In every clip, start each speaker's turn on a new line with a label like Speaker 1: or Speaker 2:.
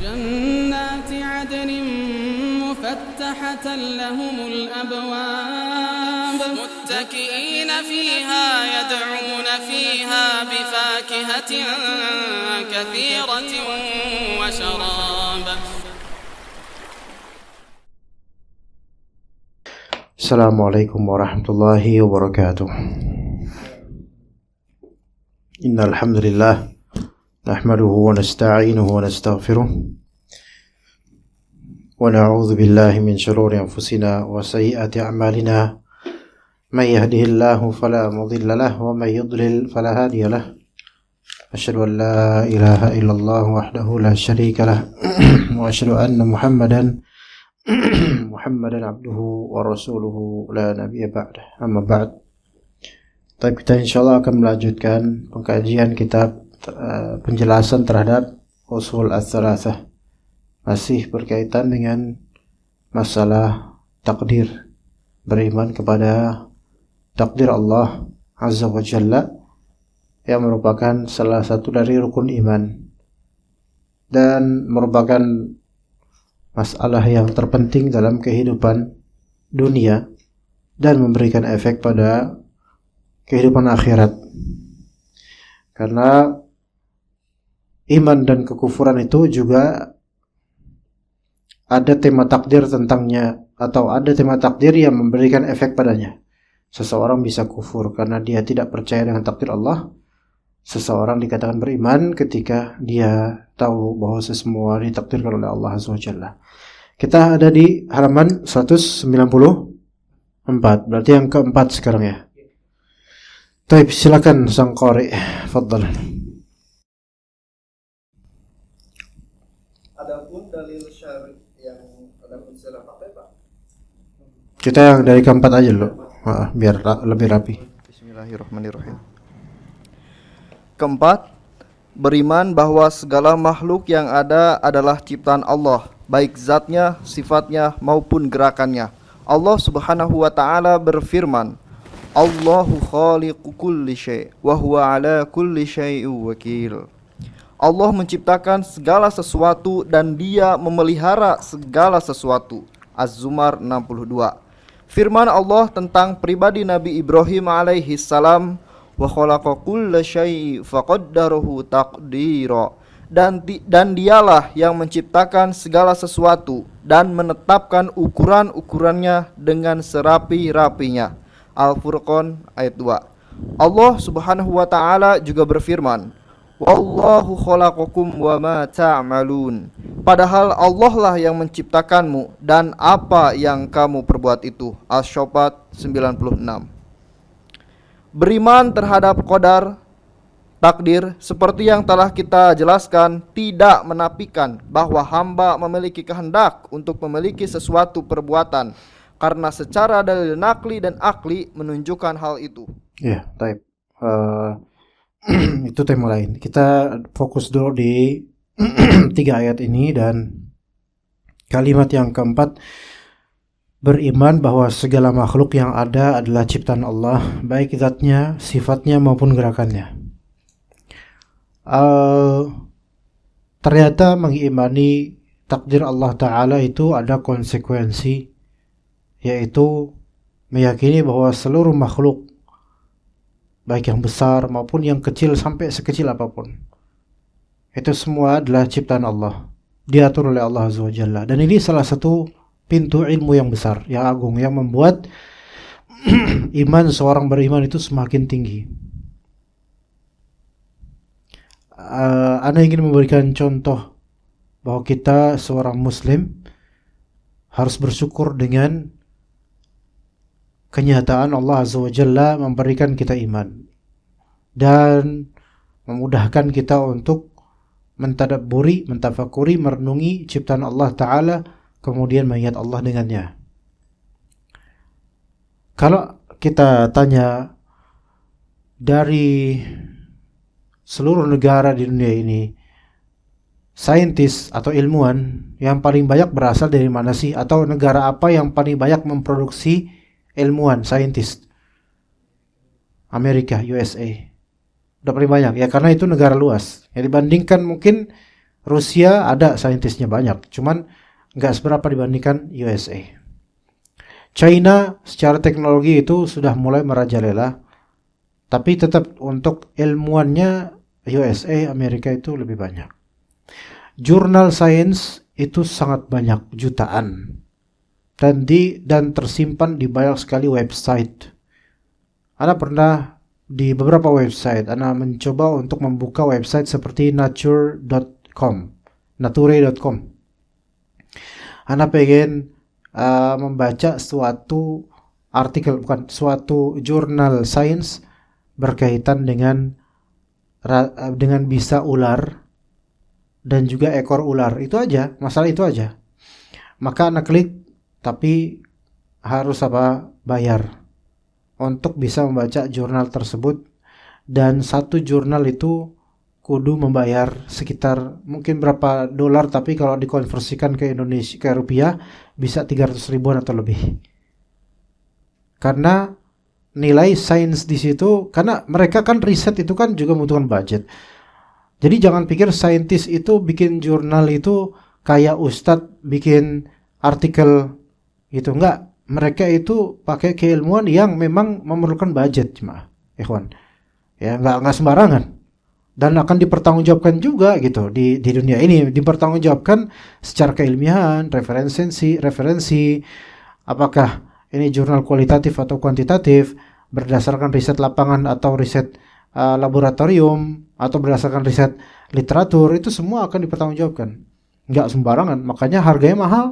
Speaker 1: جنات عدن مفتحة لهم الأبواب متكئين فيها يدعون فيها بفاكهة كثيرة وشراب.
Speaker 2: Assalamualaikum warahmatullahi wabarakatuh. Innal hamdalillah nahmaduhu wa nasta'inuhu wa nastaghfiruh wa na'udzu billahi min shururi anfusina wa sayyiati a'malina. May yahdihillahu fala mudilla lahu wa may yudlil fala hadiya lahu. Asyhadu an la ilaha illallah wahdahu la syarika lah wa asyhadu anna Muhammadan abduhu wa rasuluhu la nabiyya ba'dah. Amma ba'd. Tapi kita insyaallah akan melanjutkan pengkajian kitab penjelasan terhadap usul ats-tsalatsah, masih berkaitan dengan masalah takdir, beriman kepada takdir Allah Azza wa Jalla yang merupakan salah satu dari rukun iman dan merupakan masalah yang terpenting dalam kehidupan dunia dan memberikan efek pada kehidupan akhirat. Karena iman dan kekufuran itu juga ada tema takdir tentangnya, atau ada tema takdir yang memberikan efek padanya. Seseorang bisa kufur karena dia tidak percaya dengan takdir Allah. Seseorang dikatakan beriman ketika dia tahu bahwa semua ditakdirkan oleh Allah Azza wa Jalla. Kita ada di halaman 194, berarti yang keempat sekarang ya. Baik, silakan sang qari, fadhal.
Speaker 3: Adapun dalil syar'i yang adapun istilah pakai Pak.
Speaker 2: Kita yang dari keempat aja dulu, biar lebih rapi.
Speaker 3: Bismillahirrahmanirrahim. Keempat, beriman bahwa segala makhluk yang ada adalah ciptaan Allah, baik zatnya, sifatnya maupun gerakannya. Allah Subhanahu wa taala berfirman, Allahu khaliqu kulli syai' wa huwa ala kulli syai'in wakil. Allah menciptakan segala sesuatu dan Dia memelihara segala sesuatu. Az-Zumar 62. Firman Allah tentang pribadi Nabi Ibrahim alaihi salam, wa khalaqa kulla syai'in faqaddarahu taqdira, dan dialah yang menciptakan segala sesuatu dan menetapkan ukuran-ukurannya dengan serapi-rapinya. Al-Furqan ayat 2. Allah Subhanahu wa taala juga berfirman, wallahu khalaqakum wa ma ta'malun. Padahal Allah lah yang menciptakanmu dan apa yang kamu perbuat itu. Asy-Syafat 96. Beriman terhadap qadar, takdir, seperti yang telah kita jelaskan, tidak menafikan bahwa hamba memiliki kehendak untuk memiliki sesuatu perbuatan, karena secara dalil nakli dan akli menunjukkan hal itu.
Speaker 2: Ya, baik. Itu tema lain. Kita fokus dulu di 3 ayat ini dan kalimat yang keempat. Beriman bahwa segala makhluk yang ada adalah ciptaan Allah, baik zatnya, sifatnya maupun gerakannya. Ternyata mengimani takdir Allah Ta'ala itu ada konsekuensi, yaitu meyakini bahwa seluruh makhluk, baik yang besar maupun yang kecil sampai sekecil apapun, itu semua adalah ciptaan Allah, diatur oleh Allah Azza wa Jalla. Dan ini salah satu pintu ilmu yang besar, yang agung, yang membuat iman seorang beriman itu semakin tinggi. Ana ingin memberikan contoh bahwa kita seorang muslim harus bersyukur dengan kenyataan Allah Azza wa Jalla memberikan kita iman dan memudahkan kita untuk mentadabburi, mentafakuri, merenungi ciptaan Allah Ta'ala, kemudian mengingat Allah dengannya. Kalau kita tanya dari seluruh negara di dunia ini, saintis atau ilmuwan yang paling banyak berasal dari mana sih? Atau negara apa yang paling banyak memproduksi ilmuwan, saintis? Amerika, USA. Udah paling banyak ya, karena itu negara luas. Ya, dibandingkan mungkin Rusia ada saintisnya banyak, cuman nggak seberapa dibandingkan USA. China secara teknologi itu sudah mulai merajalela, tapi tetap untuk ilmuannya USA, Amerika itu lebih banyak. Jurnal sains itu sangat banyak, jutaan, dan tersimpan di banyak sekali website. Ana pernah di beberapa website, Ana mencoba untuk membuka website seperti nature.com. Ana pengen membaca suatu artikel, bukan suatu jurnal sains berkaitan dengan bisa ular dan juga ekor ular. Itu aja, masalah itu aja. Maka Ana klik, tapi harus bayar untuk bisa membaca jurnal tersebut, dan satu jurnal itu kudu membayar sekitar mungkin berapa dolar, tapi kalau dikonversikan ke Indonesia, ke rupiah, bisa 300 ribuan atau lebih. Karena nilai sains di situ, karena mereka kan riset itu kan juga membutuhkan budget. Jadi jangan pikir saintis itu bikin jurnal itu kayak ustadz bikin artikel gitu, enggak. Mereka itu pakai keilmuan yang memang memerlukan budget, cuma ikhwan. Ya, enggak sembarangan. Dan akan dipertanggungjawabkan juga gitu di dunia ini, dipertanggungjawabkan secara keilmiahan, referensi, apakah ini jurnal kualitatif atau kuantitatif, berdasarkan riset lapangan atau riset laboratorium, atau berdasarkan riset literatur, itu semua akan dipertanggungjawabkan. Enggak sembarangan, makanya harganya mahal.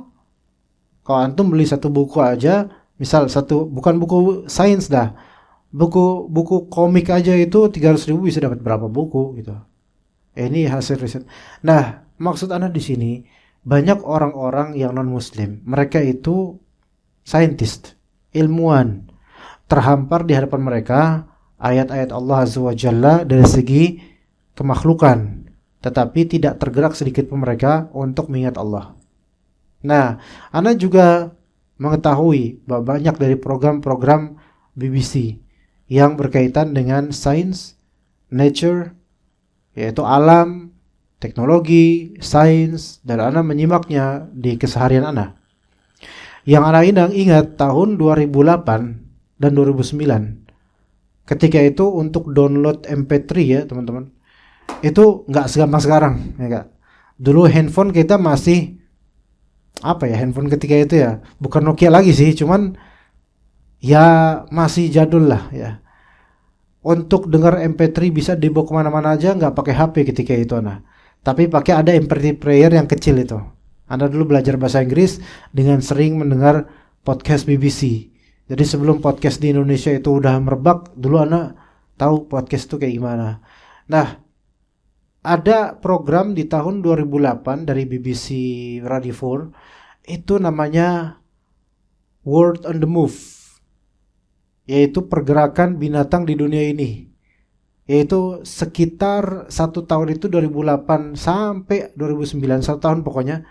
Speaker 2: Kalau antum beli satu buku aja, misal bukan buku sains dah, buku komik aja itu 300 ribu bisa dapat berapa buku gitu. Ini hasil riset. Nah, maksud Anda di sini banyak orang-orang yang non muslim, mereka itu saintis, ilmuwan, terhampar di hadapan mereka ayat-ayat Allah Azza wa Jalla dari segi kemakhlukan, tetapi tidak tergerak sedikit pun mereka untuk mengingat Allah. Nah, Anda juga mengetahui bahwa banyak dari program-program BBC yang berkaitan dengan sains, nature, yaitu alam, teknologi, sains, dan Anda menyimaknya di keseharian Anda. Yang Anda ingat tahun 2008 dan 2009, ketika itu untuk download MP3 ya teman-teman, itu nggak segampang sekarang, ya Kak. Dulu handphone kita masih handphone ketika itu ya, bukan Nokia lagi sih, cuman ya masih jadul lah ya. Untuk dengar MP3 bisa dibawa kemana-mana aja, nggak pakai HP ketika itu tapi pakai ada MP3 player yang kecil itu. Anda dulu belajar bahasa Inggris dengan sering mendengar podcast BBC. Jadi sebelum podcast di Indonesia itu udah merebak, dulu Anda tahu podcast itu kayak gimana. Nah, ada program di tahun 2008 dari BBC Radio 4, itu namanya World on the Move, yaitu pergerakan binatang di dunia ini. Yaitu sekitar 1 tahun itu 2008 sampai 2009, 1 tahun pokoknya.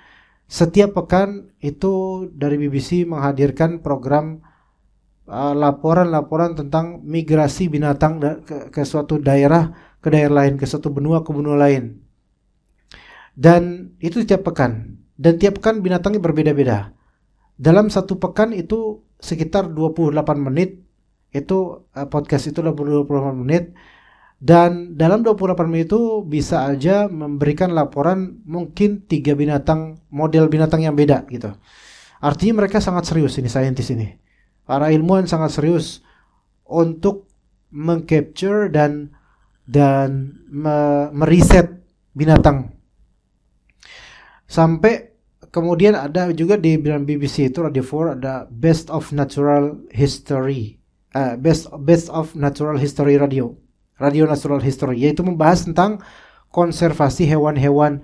Speaker 2: Setiap pekan itu dari BBC menghadirkan program laporan-laporan tentang migrasi binatang ke suatu daerah ke daerah lain, ke suatu benua ke benua lain. Dan itu tiap pekan. Dan tiap pekan binatangnya berbeda-beda. Dalam 1 pekan itu sekitar 28 menit. Itu podcast itu 28 menit. Dan dalam 28 menit itu bisa aja memberikan laporan mungkin 3 binatang, model binatang yang beda gitu. Artinya mereka sangat serius ini, saintis ini. Para ilmuwan sangat serius untuk mengcapture dan meriset binatang. Sampai kemudian ada juga di BBC itu Radio 4 ada Best of Natural History. Best of Natural History Radio Natural History, yaitu membahas tentang konservasi hewan-hewan.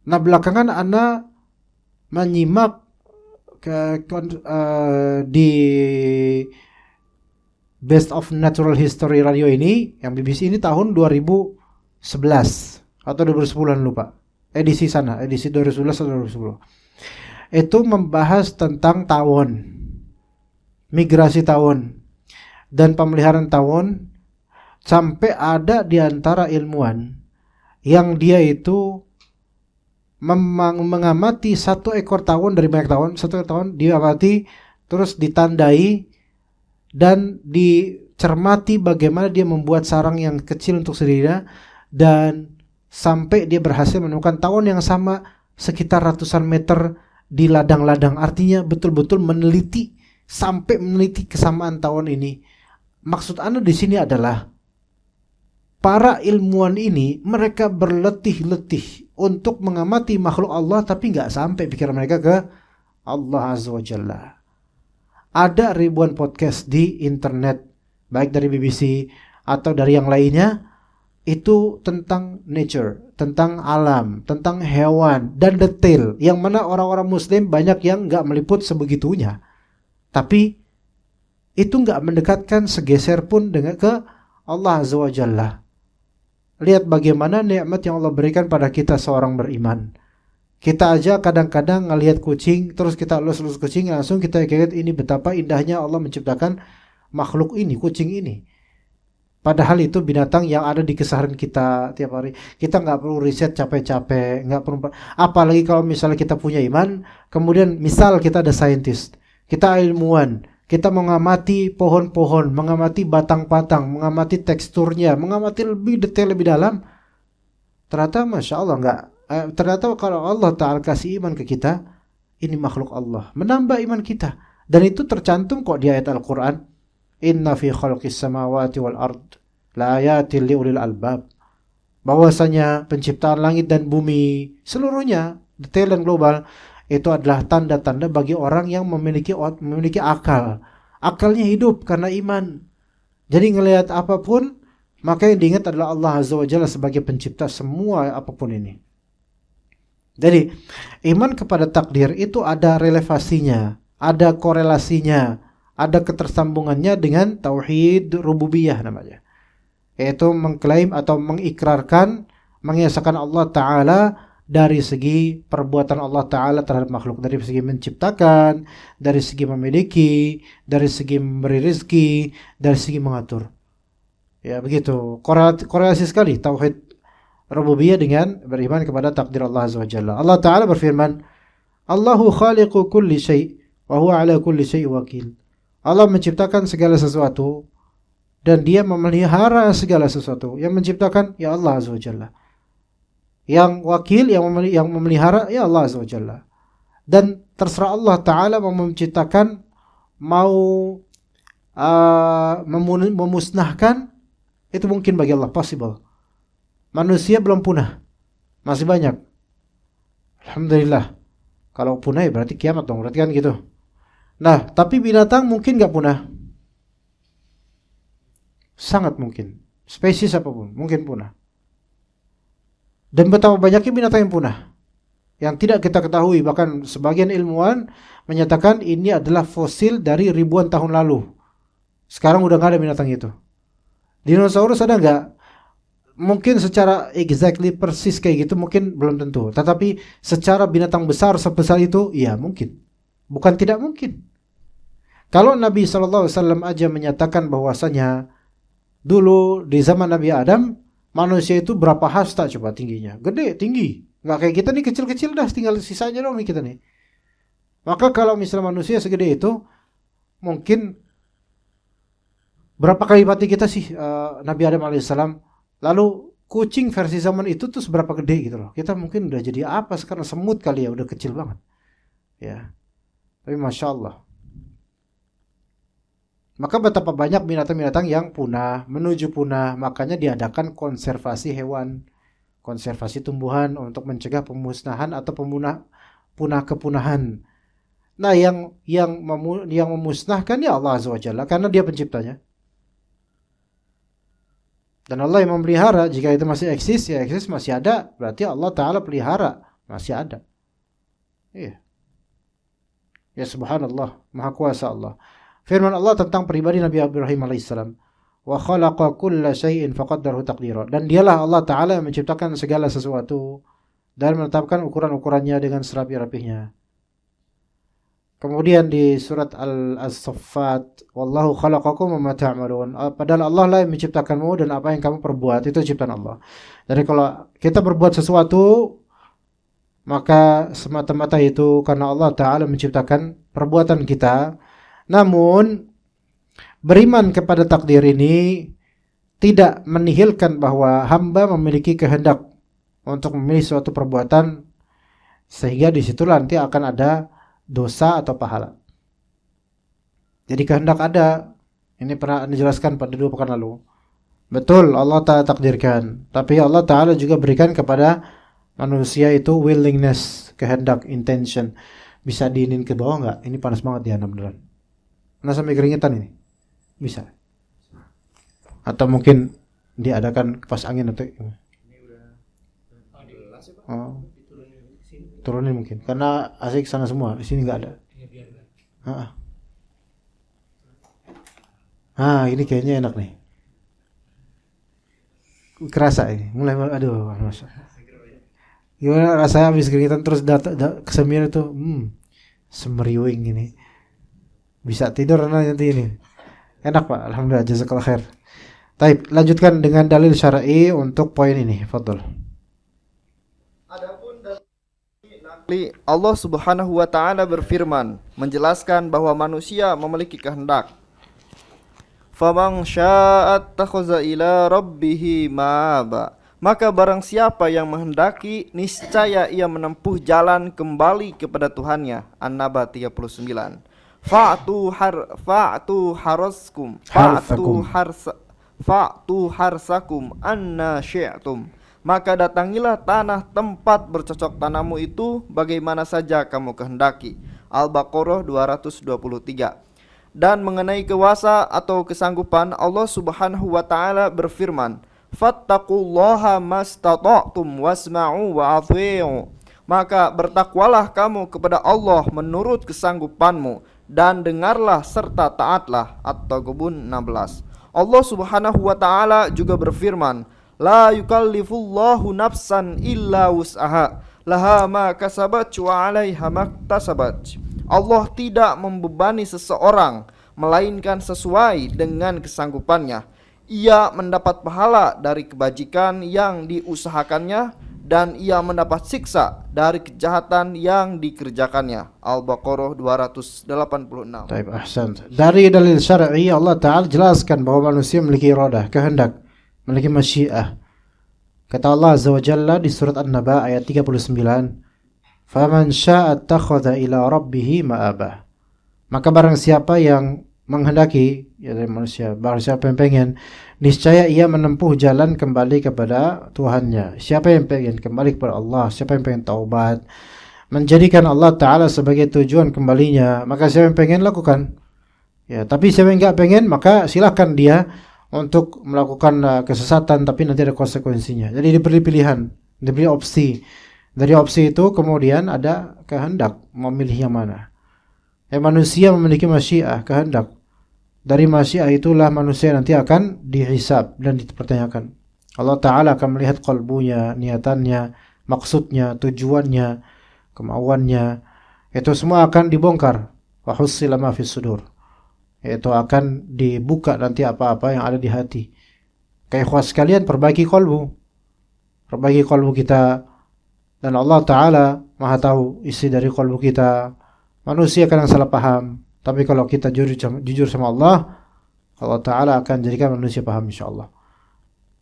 Speaker 2: Nah, belakangan Anda menyimak di Best of Natural History Radio ini, yang BBC ini tahun 2011 atau 2010 lupa. Edisi 2011 atau 2010. Itu membahas tentang tawon, migrasi tawon dan pemeliharaan tawon, sampai ada di antara ilmuwan yang dia itu mengamati satu ekor tawon dari banyak tawon, satu ekor tawon diamati, terus ditandai dan dicermati bagaimana dia membuat sarang yang kecil untuk sendirinya, dan sampai dia berhasil menemukan tawon yang sama sekitar ratusan meter di ladang-ladang. Artinya betul-betul meneliti sampai meneliti kesamaan tawon ini. Maksud Anda di sini adalah para ilmuwan ini mereka berletih-letih untuk mengamati makhluk Allah, tapi nggak sampai pikiran mereka ke Allah Azza wa Jalla. Ada ribuan podcast di internet, baik dari BBC atau dari yang lainnya, itu tentang nature, tentang alam, tentang hewan, dan detail. Yang mana orang-orang Muslim banyak yang nggak meliput sebegitunya. Tapi itu nggak mendekatkan segeser pun dengan ke Allah Azza wa Jalla. Lihat bagaimana nikmat yang Allah berikan pada kita seorang beriman. Kita aja kadang-kadang ngelihat kucing, terus kita elus-elus kucing, langsung kita kaget ini betapa indahnya Allah menciptakan makhluk ini, kucing ini. Padahal itu binatang yang ada di keseharian kita tiap hari. Kita nggak perlu riset capek-capek, nggak perlu. Apalagi kalau misalnya kita punya iman, kemudian misal kita ada saintis, kita ilmuwan, kita mengamati pohon-pohon, mengamati batang-batang, mengamati teksturnya, mengamati lebih detail, lebih dalam. Ternyata Masya Allah ternyata kalau Allah Ta'ala kasih iman ke kita, ini makhluk Allah, menambah iman kita. Dan itu tercantum kok di ayat Al-Quran. Inna fi khalqis samawati wal ard la ayatin liulil albab. Bahwasanya penciptaan langit dan bumi seluruhnya, detail dan global, itu adalah tanda-tanda bagi orang yang memiliki akal. Akalnya hidup karena iman. Jadi ngelihat apapun, maka yang diingat adalah Allah Azza wa Jalla sebagai pencipta semua apapun ini. Jadi iman kepada takdir itu ada relevasinya, ada korelasinya, ada ketersambungannya dengan tauhid rububiyah namanya. Yaitu mengklaim atau mengikrarkan, mengesahkan Allah Ta'ala dari segi perbuatan Allah Ta'ala terhadap makhluk, dari segi menciptakan, dari segi memiliki, dari segi memberi rezeki, dari segi mengatur. Ya begitu, korelasi sekali tauhid rububiyah dengan beriman kepada takdir Allah Azza wa Jalla. Allah Ta'ala berfirman, Allahu khaliqu kulli syai' wa huwa ala kulli syai' wakil. Allah menciptakan segala sesuatu dan dia memelihara segala sesuatu. Yang menciptakan ya Allah Azza wa Jalla. Yang wakil, yang memelihara ya Allah Azza wa Jalla. Dan terserah Allah Ta'ala mau menciptakan, mau memusnahkan, itu mungkin bagi Allah, possible. Manusia belum punah, masih banyak. Alhamdulillah. Kalau punah ya berarti kiamat dong, berarti kan gitu. Nah, tapi binatang mungkin gak punah. Sangat mungkin. Spesies apapun mungkin punah. Dan betapa banyaknya binatang yang punah, yang tidak kita ketahui. Bahkan sebagian ilmuwan menyatakan ini adalah fosil dari ribuan tahun lalu. Sekarang udah gak ada binatang itu. Dinosaurus ada gak? Mungkin secara exactly persis kayak gitu mungkin belum tentu. Tetapi secara binatang besar sebesar itu, iya mungkin. Bukan tidak mungkin. Kalau Nabi SAW aja menyatakan bahwasanya dulu di zaman Nabi Adam, manusia itu berapa hasta coba tingginya? Gede, tinggi. Nggak kayak kita nih kecil-kecil dah, tinggal sisanya dong nih kita nih. Maka kalau misalnya manusia segede itu, mungkin berapa kali lipat kita sih Nabi Adam alaihissalam. Lalu kucing versi zaman itu tuh seberapa gede gitu loh. Kita mungkin udah jadi apa sekarang, semut kali ya, udah kecil banget. Ya. Tapi Masya Allah. Maka betapa banyak binatang-binatang yang punah, menuju punah. Makanya diadakan konservasi hewan, konservasi tumbuhan untuk mencegah pemusnahan atau kepunahan. Nah, yang memusnahkan ya Allah Azza wa Jalla, karena dia penciptanya. Dan Allah yang memelihara, jika itu masih eksis, ya eksis masih ada, berarti Allah Ta'ala pelihara, masih ada. Iya. Ya subhanallah, maha kuasa Allah. Firman Allah tentang pribadi Nabi Ibrahim alaihissalam, wa khalaqa kulla syai'in faqaddarahu taqdira. Dan dialah Allah Ta'ala yang menciptakan segala sesuatu dan menetapkan ukuran-ukurannya dengan serapi-rapihnya. Kemudian di surat Al-Saffat, wallahu khalaqakum wa ma ta'malun. Padahal Allah lah yang menciptakanmu dan apa yang kamu perbuat itu ciptaan Allah. Jadi kalau kita berbuat sesuatu, maka semata-mata itu karena Allah Ta'ala menciptakan perbuatan kita. Namun beriman kepada takdir ini tidak menihilkan bahwa hamba memiliki kehendak untuk memilih suatu perbuatan, sehingga disitulah nanti akan ada dosa atau pahala. Jadi kehendak ada. Ini pernah dijelaskan pada 2 pekan lalu. Betul, Allah Ta'ala takdirkan, tapi Allah Ta'ala juga berikan kepada manusia itu willingness, kehendak, intention. Bisa diinin ke bawah nggak? Ini panas banget ya, beneran. Nah, sampai keringetan ini. Bisa. Atau mungkin diadakan kipas angin atau turunin mungkin. Karena asik sana semua, di sini nggak ada. Ini kayaknya enak nih. Kerasa ini, mulai aduh, masa. Gimana rasanya habis keringetan terus kesemian itu, semeriwing ini. Bisa tidur nanti ini. Enak Pak, alhamdulillah, jazakallahu khair. Baik, lanjutkan dengan dalil syar'i untuk poin ini, fadhol.
Speaker 3: Adapun dalil Allah Subhanahu wa taala berfirman menjelaskan bahwa manusia memiliki kehendak. Faman syaa'a attakhadha ila rabbih ma'aba. Maka barang siapa yang menghendaki, niscaya ia menempuh jalan kembali kepada Tuhannya. An-Naba 39. Fa'tu harsakum anna syi'tum. Maka datangilah tanah tempat bercocok tanammu itu bagaimana saja kamu kehendaki. Al-Baqarah 223. Dan mengenai kuasa atau kesanggupan, Allah Subhanahu wa taala berfirman, "Fattaqullaha mastata'tum wasma'u wa athi'u." Maka bertakwalah kamu kepada Allah menurut kesanggupanmu dan dengarlah serta taatlah. At-Taghabun 16. Allah Subhanahu wa taala juga berfirman, "La yukallifullahu nafsan illa wus'aha, laha ma kasabat wa 'alaiha maktasabat." Allah tidak membebani seseorang melainkan sesuai dengan kesanggupannya. Ia mendapat pahala dari kebajikan yang diusahakannya dan ia mendapat siksa dari kejahatan yang dikerjakannya. Al-Baqarah 286.
Speaker 2: Baik, ahsan. Dari dalil syar'i Allah Ta'ala jelaskan bahwa manusia memiliki iradah, kehendak, memiliki masyiah. Kata Allah Azza wa Jalla di surat An-Naba ayat 39, "Faman syaa'a attakhadha ila rabbih ma'aba." Maka barang siapa yang menghendaki, ya dari manusia, barang siapa yang pengen, niscaya ia menempuh jalan kembali kepada Tuhannya. Siapa yang pengen kembali kepada Allah, siapa yang pengen taubat, menjadikan Allah Ta'ala sebagai tujuan kembalinya, maka siapa yang pengen lakukan. Ya, tapi siapa yang enggak pengen, maka silakan dia untuk melakukan kesesatan, tapi nanti ada konsekuensinya. Jadi diberi pilihan, diberi opsi. Dari opsi itu kemudian ada kehendak, memilih yang mana. Manusia memiliki masyiah, kehendak. Dari masyiah itulah manusia nanti akan dihisab dan dipertanyakan. Allah Ta'ala akan melihat qalbunya, niatannya, maksudnya, tujuannya, kemauannya. Itu semua akan dibongkar. Wa hussila ma fis sudur. Itu akan dibuka nanti apa-apa yang ada di hati. Kayak ikhwas sekalian, perbaiki qalbu. Perbaiki qalbu kita. Dan Allah Ta'ala maha tahu isi dari qalbu kita. Manusia kadang salah paham, tapi kalau kita jujur sama Allah, Allah Ta'ala akan jadikan manusia paham insyaAllah.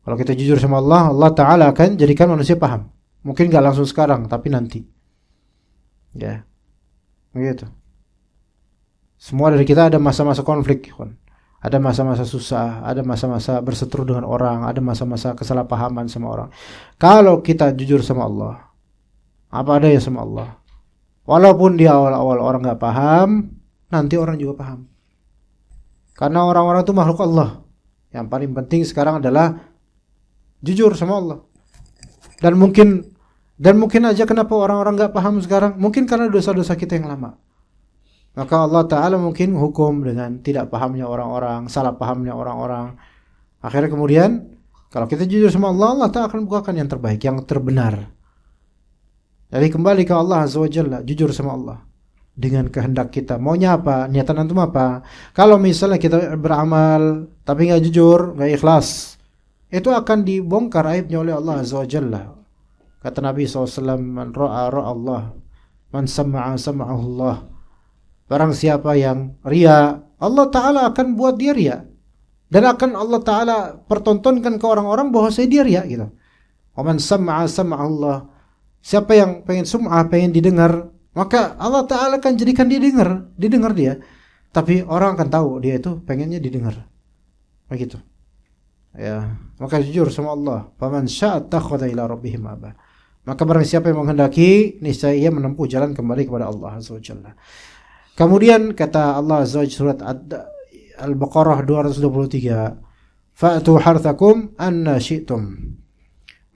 Speaker 2: Kalau kita jujur sama Allah, Allah Ta'ala akan jadikan manusia paham. Mungkin gak langsung sekarang, tapi nanti. Ya, begitu. Semua dari kita ada masa-masa konflik, ada masa-masa susah, ada masa-masa berseteru dengan orang, ada masa-masa kesalahpahaman sama orang. Kalau kita jujur sama Allah, apa adanya sama Allah, walaupun di awal-awal orang gak paham, nanti orang juga paham. Karena orang-orang itu makhluk Allah. Yang paling penting sekarang adalah jujur sama Allah. Dan mungkin aja kenapa orang-orang gak paham sekarang, mungkin karena dosa-dosa kita yang lama. Maka Allah Ta'ala mungkin hukum dengan tidak pahamnya orang-orang, salah pahamnya orang-orang. Akhirnya kemudian kalau kita jujur sama Allah, Allah Ta'ala akan bukakan yang terbaik, yang terbenar. Jadi kembali ke Allah Azza wa Jalla, jujur sama Allah dengan kehendak kita. Maunya apa? Niatan antum apa? Kalau misalnya kita beramal tapi nggak jujur, nggak ikhlas, itu akan dibongkar aibnya oleh Allah Azza wa Jalla. Kata Nabi SAW, man ra'a Allah, man sama'a sama'ahullah. Barang siapa yang ria, Allah Ta'ala akan buat dia ria. Dan akan Allah Ta'ala pertontonkan ke orang-orang bahwa saya dia ria gitu. Wa man sama'a sama'ahullah. Siapa yang pengen sum'ah, pengen didengar, maka Allah Ta'ala akan jadikan dia didengar dia. Tapi orang akan tahu dia itu pengennya didengar. Begitu. Ya, maka jujur sama Allah, faman syaa takhadha ila rabbih ma'aba. Maka barang siapa yang menghendaki, niscaya ia menempuh jalan kembali kepada Allah Azza wa Jalla. Kemudian kata Allah Azza wa Jalla surat Al-Baqarah 223, fa'tu harthakum anna syi'tum.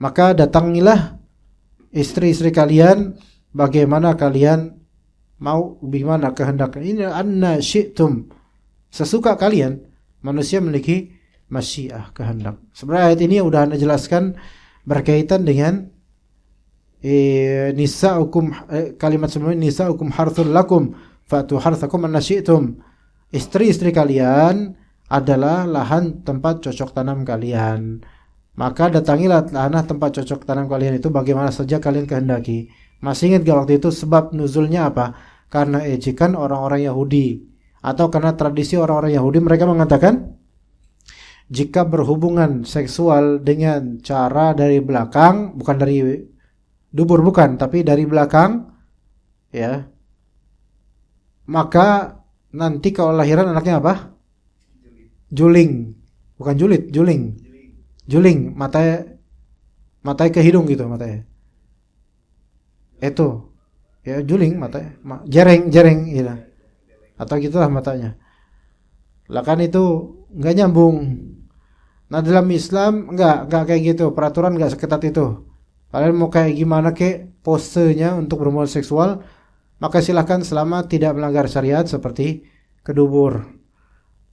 Speaker 2: Maka datangilah istri-istri kalian bagaimana kalian mau, bagaimana kehendak. Ini anna syi'tum, sesuka kalian. Manusia memiliki masyiah, kehendak. Sebenarnya ayat ini udah Anda jelaskan berkaitan dengan nisa'ukum, kalimat sebelumnya nisa'ukum harthul lakum fa'tu harthakum anna syi'tum. Istri-istri kalian adalah lahan tempat cocok tanam kalian. Maka datangilah tanah tempat cocok tanam kalian itu bagaimana saja kalian kehendaki. Masih ingat gak waktu itu sebab nuzulnya apa? Karena ejekan orang-orang Yahudi, atau karena tradisi orang-orang Yahudi, mereka mengatakan jika berhubungan seksual dengan cara dari belakang, bukan dari dubur, bukan, tapi dari belakang, ya, maka nanti kalau lahiran anaknya apa? Juling, bukan julit, juling, matanya ke hidung gitu, matanya. Itu, ya juling matanya, jereng, gitu. Atau gitulah matanya. Lah kan itu nggak nyambung. Nah dalam Islam nggak kayak gitu, peraturan nggak seketat itu. Kalian mau kayak gimana kek posenya untuk berhubungan seksual, maka silahkan selama tidak melanggar syariat seperti kedubur.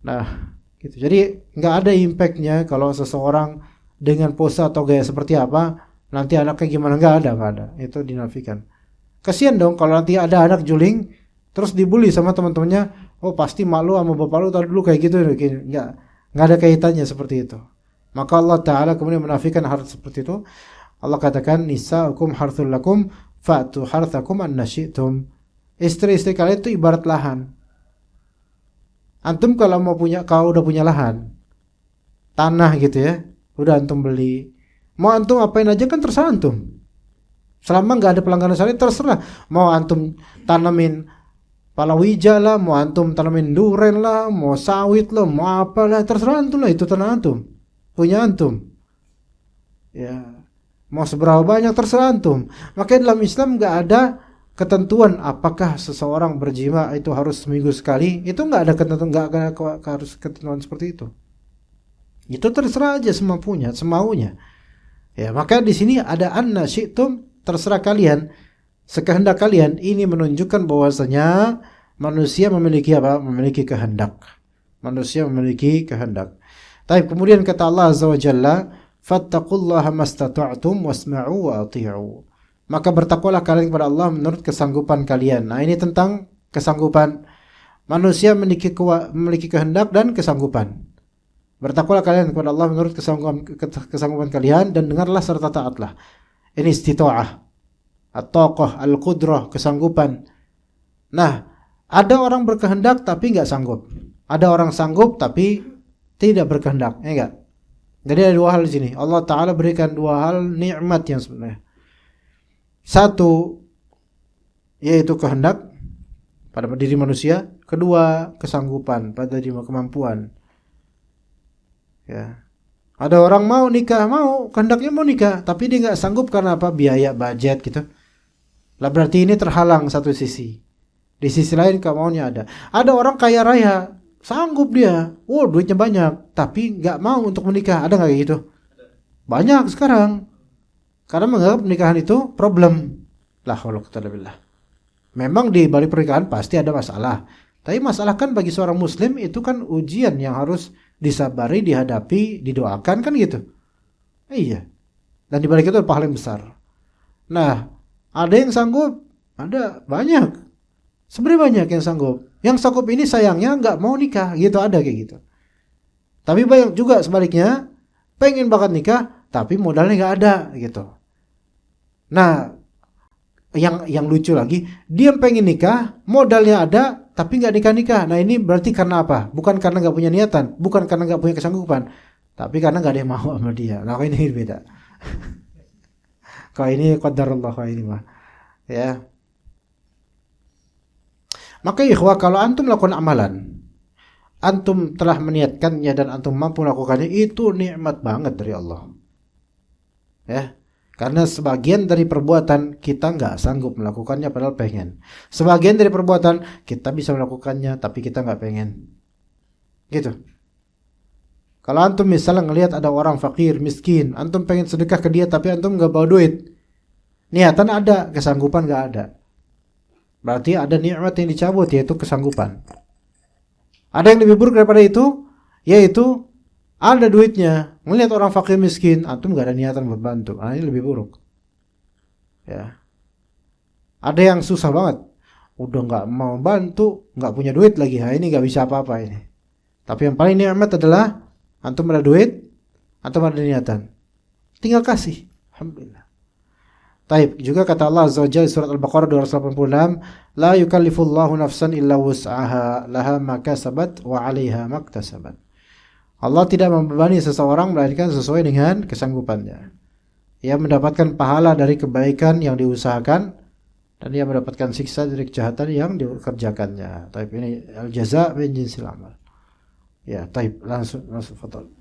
Speaker 2: Nah, gitu. Jadi nggak ada impactnya kalau seseorang dengan pose atau gaya seperti apa, nanti anaknya gimana, nggak ada. Itu dinafikan. Kasian dong kalau nanti ada anak juling, terus dibully sama teman-temannya, oh pasti malu sama bapak lu tadi dulu kayak gitu. Nggak ada kaitannya seperti itu. Maka Allah Ta'ala kemudian menafikan hal seperti itu. Allah katakan, nisa'ukum harthul lakum fa'tu harthakum anna syi'tum. Istri-istri kalian itu ibarat lahan. Antum kalau udah punya lahan, tanah gitu ya, udah antum beli, mau antum apain aja kan terserah antum. Selama nggak ada pelanggaran syariat terserah. Mau antum tanamin palawija lah, mau antum tanamin duren lah, mau sawit lah, mau apalah, terserah antum lah, itu tanah antum, punya antum. Ya, mau seberapa banyak terserah antum. Makanya dalam Islam nggak ada ketentuan apakah seseorang berjima itu harus seminggu sekali. Itu nggak ada ketentuan, nggak harus ketentuan seperti itu. Itu terserah aja semampunya, semaunya. Ya, maka di sini ada anna syi'tum, terserah kalian, sekehendak kalian. Ini menunjukkan bahwasanya manusia memiliki apa? Memiliki kehendak. Manusia memiliki kehendak. Tapi kemudian kata Allah Azza wa Jalla, fattaqullaha mastata'tum wasma'u wa ati'u. Maka bertakwalah kalian kepada Allah menurut kesanggupan kalian. Nah, ini tentang kesanggupan. Manusia memiliki kehendak dan kesanggupan. Bertakwalah kalian kepada Allah menurut kesanggupan kalian, dan dengarlah serta taatlah. Ini istita'ah, at-taqah, al-qudrah, kesanggupan. Nah, ada orang berkehendak tapi nggak sanggup. Ada orang sanggup tapi tidak berkehendak, ya enggak? Jadi ada dua hal di sini. Allah Ta'ala berikan dua hal nikmat yang sebenarnya. Satu, yaitu kehendak pada diri manusia. Kedua, kesanggupan pada diri, kemampuan. Ya. Ada orang mau nikah, kehendaknya mau nikah, tapi dia nggak sanggup karena apa? Biaya, budget gitu. Lah berarti ini terhalang satu sisi. Di sisi lain kemauannya ada. Ada orang kaya raya, sanggup dia, duitnya banyak, tapi nggak mau untuk menikah. Ada nggak kayak gitu? Banyak sekarang. Karena menganggap pernikahan itu problem. La haula wala quwwata illa billah. Memang di balik pernikahan pasti ada masalah. Tapi masalah kan bagi seorang muslim itu kan ujian yang harus disabari, dihadapi, didoakan kan gitu. Iya. Dan di balik itu ada pahala yang besar. Nah, ada yang sanggup, ada banyak. Sebenarnya banyak yang sanggup. Yang sanggup ini sayangnya nggak mau nikah, gitu, ada kayak gitu. Tapi banyak juga sebaliknya pengen banget nikah, tapi modalnya nggak ada, gitu. Nah, yang lucu lagi, dia pengen nikah, modalnya ada, tapi nggak nikah. Nah ini berarti karena apa? Bukan karena nggak punya niatan, bukan karena nggak punya kesanggupan, tapi karena nggak ada yang mau sama dia. Nah ini beda. Kalau ini qadarullah, kalau ini mah ya. Maka ikhwah, kalau antum melakukan amalan, antum telah meniatkannya dan antum mampu melakukannya, itu nikmat banget dari Allah. Ya. Karena sebagian dari perbuatan kita nggak sanggup melakukannya padahal pengen. Sebagian dari perbuatan kita bisa melakukannya tapi kita nggak pengen. Gitu. Kalau antum misalnya ngelihat ada orang fakir, miskin, antum pengen sedekah ke dia tapi antum nggak bawa duit. Niatan ada, kesanggupan nggak ada. Berarti ada nikmat yang dicabut, yaitu kesanggupan. Ada yang lebih buruk daripada itu, yaitu ada duitnya, melihat orang fakir miskin, antum gak ada niatan buat bantu. Ini lebih buruk. Ya. Ada yang susah banget, udah gak mau bantu, gak punya duit lagi. Ini gak bisa apa-apa ini. Tapi yang paling nikmat adalah antum ada duit, antum ada niatan. Tinggal kasih. Alhamdulillah. Taib, juga kata Allah Azza wa Jalla surat Al-Baqarah 286, la yukallifullahu nafsan illa wus'aha, laha ma kasabat wa 'alaiha maktasabat. Allah tidak membebani seseorang melainkan sesuai dengan kesanggupannya. Ia mendapatkan pahala dari kebaikan yang diusahakan dan ia mendapatkan siksa dari kejahatan yang dikerjakannya. Taib, ini al-jaza' min jinsil amal. Ya, taib, langsung foto.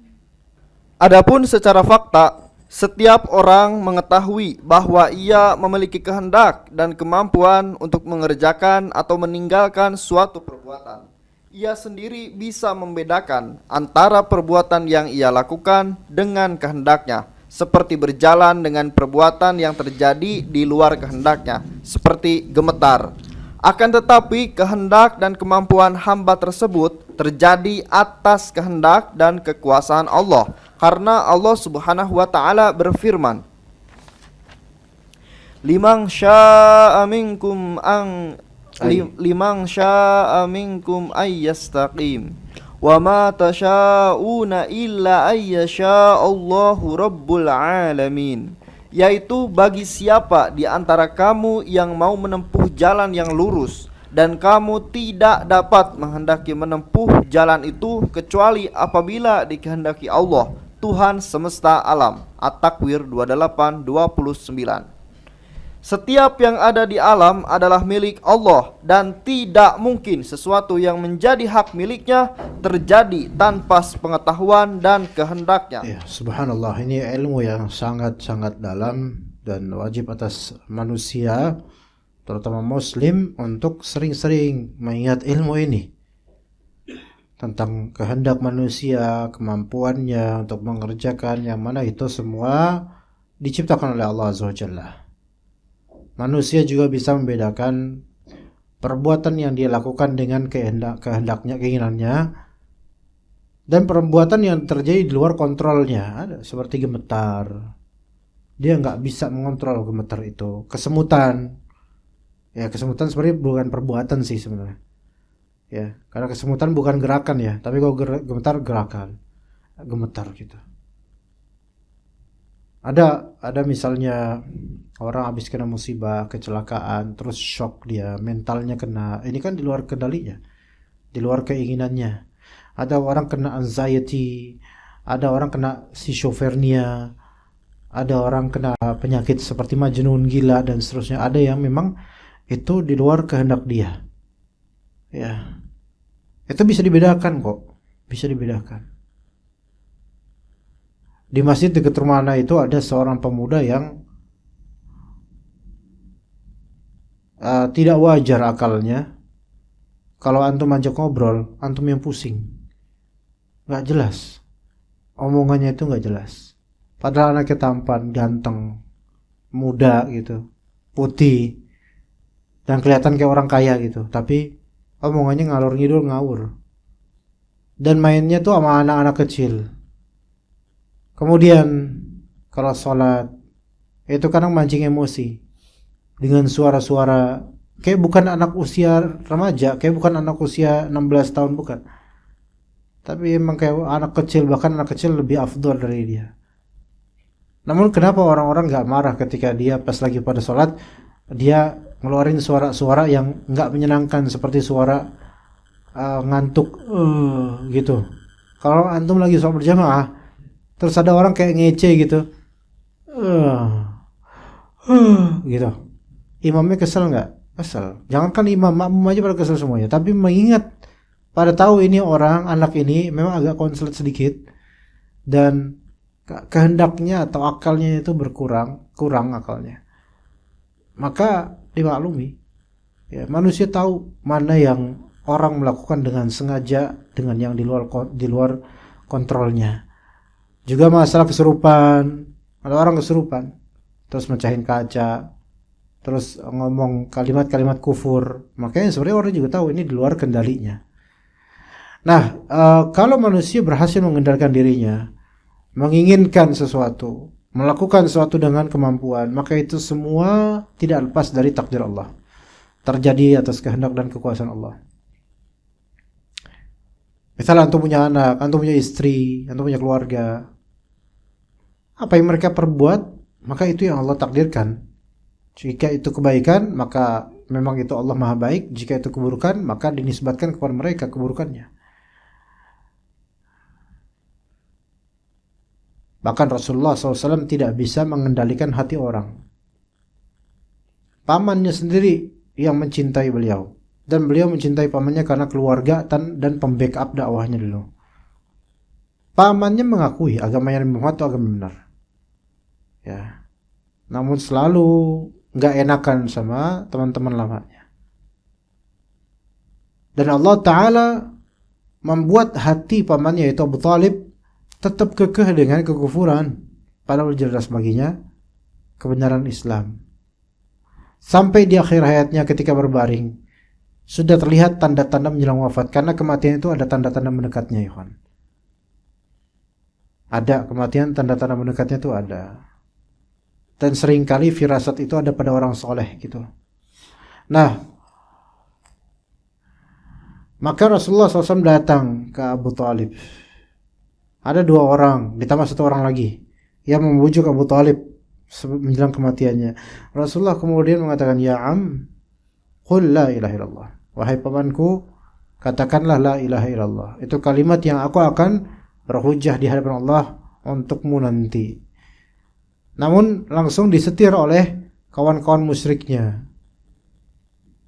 Speaker 3: Adapun secara fakta, setiap orang mengetahui bahwa ia memiliki kehendak dan kemampuan untuk mengerjakan atau meninggalkan suatu perbuatan. Ia sendiri bisa membedakan antara perbuatan yang ia lakukan dengan kehendaknya, seperti berjalan dengan perbuatan yang terjadi di luar kehendaknya, seperti gemetar. Akan tetapi kehendak dan kemampuan hamba tersebut terjadi atas kehendak dan kekuasaan Allah, karena Allah Subhanahu wa taala berfirman, Liman syaa minkum ayyastaqim wa ma tasyauna illa ayyasha Allahu rabbul alamin. Yaitu bagi siapa di antara kamu yang mau menempuh jalan yang lurus dan kamu tidak dapat menghendaki menempuh jalan itu kecuali apabila dikehendaki Allah, Tuhan semesta alam. At-Takwir 28:29. Setiap yang ada di alam adalah milik Allah dan tidak mungkin sesuatu yang menjadi hak miliknya terjadi tanpa pengetahuan dan kehendaknya.
Speaker 2: Ya, subhanallah, ini ilmu yang sangat-sangat dalam dan wajib atas manusia, terutama muslim, untuk sering-sering mengingat ilmu ini. Tentang kehendak manusia, kemampuannya untuk mengerjakan yang mana itu semua diciptakan oleh Allah Azza wa Jalla. Manusia juga bisa membedakan perbuatan yang dia lakukan dengan kehendaknya, keinginannya, dan perbuatan yang terjadi di luar kontrolnya. Ada seperti gemetar, dia nggak bisa mengontrol gemetar itu. Kesemutan, ya kesemutan sebenarnya bukan perbuatan sih sebenarnya. Ya, karena kesemutan bukan gerakan ya, tapi kalau gemetar gerakan, gemetar gitu. Ada misalnya orang habis kena musibah, kecelakaan, terus shock dia, mentalnya kena. Ini kan di luar kendalinya, di luar keinginannya. Ada orang kena anxiety, ada orang kena schizophrenia, ada orang kena penyakit seperti majnun, gila, dan seterusnya. Ada yang memang itu di luar kehendak dia. Ya, itu bisa dibedakan kok, bisa dibedakan. Di masjid dekat rumah ana itu ada seorang pemuda yang tidak wajar akalnya. Kalau antum ajak ngobrol, antum yang pusing, nggak jelas, omongannya itu nggak jelas. Padahal anaknya tampan, ganteng, muda gitu, putih, dan kelihatan kayak orang kaya gitu, tapi omongannya ngalor ngidul ngawur, dan mainnya tuh sama anak-anak kecil. Kemudian kalau sholat itu kadang mancing emosi dengan suara-suara kayak bukan anak usia remaja, kayak bukan anak usia 16 tahun, bukan. Tapi emang kayak anak kecil, bahkan anak kecil lebih afdol dari dia. Namun kenapa orang-orang nggak marah ketika dia pas lagi pada sholat dia ngeluarin suara-suara yang nggak menyenangkan seperti suara ngantuk gitu. Kalau antum lagi sholat berjamaah terus ada orang kayak ngece gitu gitu, imamnya kesel nggak? Kesel. Jangankan imam, makmum aja pada kesel semuanya. Tapi mengingat pada tahu ini orang anak ini memang agak konslet sedikit dan kehendaknya atau akalnya itu kurang akalnya, maka dimaklumi. Ya, manusia tahu mana yang orang melakukan dengan sengaja, dengan yang di luar kontrolnya. Juga masalah kesurupan, ada orang kesurupan terus mecahin kaca, terus ngomong kalimat-kalimat kufur, makanya sebenarnya orang juga tahu ini di luar kendalinya. Nah, kalau manusia berhasil mengendalikan dirinya, menginginkan sesuatu, melakukan sesuatu dengan kemampuan, maka itu semua tidak lepas dari takdir Allah, terjadi atas kehendak dan kekuasaan Allah. Misalnya antum punya anak, antum punya istri, antum punya keluarga, apa yang mereka perbuat maka itu yang Allah takdirkan. Jika itu kebaikan maka memang itu Allah Maha Baik, jika itu keburukan maka dinisbatkan kepada mereka keburukannya. Bahkan Rasulullah SAW tidak bisa mengendalikan hati orang. Pamannya sendiri yang mencintai beliau, dan beliau mencintai pamannya karena keluarga dan pembackup dakwahnya dulu. Pamannya mengakui agamanya Nabi Muhammad itu agama benar, ya, namun selalu nggak enakan sama teman-teman lamanya. Dan Allah Ta'ala membuat hati pamannya yaitu Abu Talib tetap kekeh dengan kekufuran, padahal jelas baginya kebenaran Islam. Sampai di akhir hayatnya ketika berbaring sudah terlihat tanda-tanda menjelang wafat, karena kematian itu ada tanda-tanda mendekatnya, ikhwan. Ada kematian, tanda-tanda mendekatnya itu ada. Dan seringkali firasat itu ada pada orang soleh gitu. Nah, maka Rasulullah SAW datang ke Abu Talib. Ada 2 orang, ditambah 1 orang lagi yang membujuk Abu Talib menjelang kematiannya. Rasulullah kemudian mengatakan, ya am, qul la ilaha illallah. Wahai pamanku, katakanlah la ilaha illallah. Itu kalimat yang aku akan berhujjah di hadapan Allah untukmu nanti. Namun langsung disetir oleh kawan-kawan musyriknya.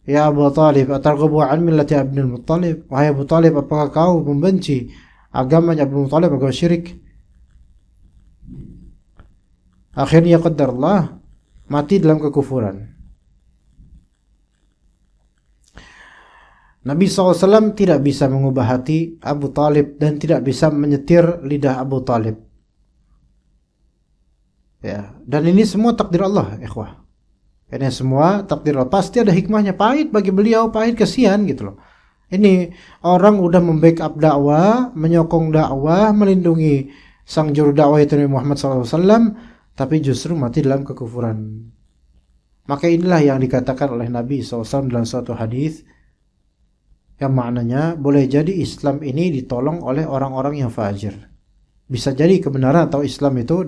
Speaker 2: Ya Abu Talib, atarghabu an millati Abdul Muttalib. Wahai Abu Talib, apakah kau membenci agamanya Abdul Muttalib, agama syirik? Akhirnya qadarullah mati dalam kekufuran. Nabi SAW tidak bisa mengubah hati Abu Talib dan tidak bisa menyetir lidah Abu Talib. Ya, dan ini semua takdir Allah, ikhwah. Ini semua takdir Allah. Pasti ada hikmahnya. Pahit bagi beliau, pahit, kasihan gitu loh. Ini orang udah membackup dakwah, menyokong dakwah, melindungi sang juru dakwah itu Nabi Muhammad SAW, tapi justru mati dalam kekufuran. Maka inilah yang dikatakan oleh Nabi SAW dalam suatu hadis, yang maknanya boleh jadi Islam ini ditolong oleh orang-orang yang fajir. Bisa jadi kebenaran atau Islam itu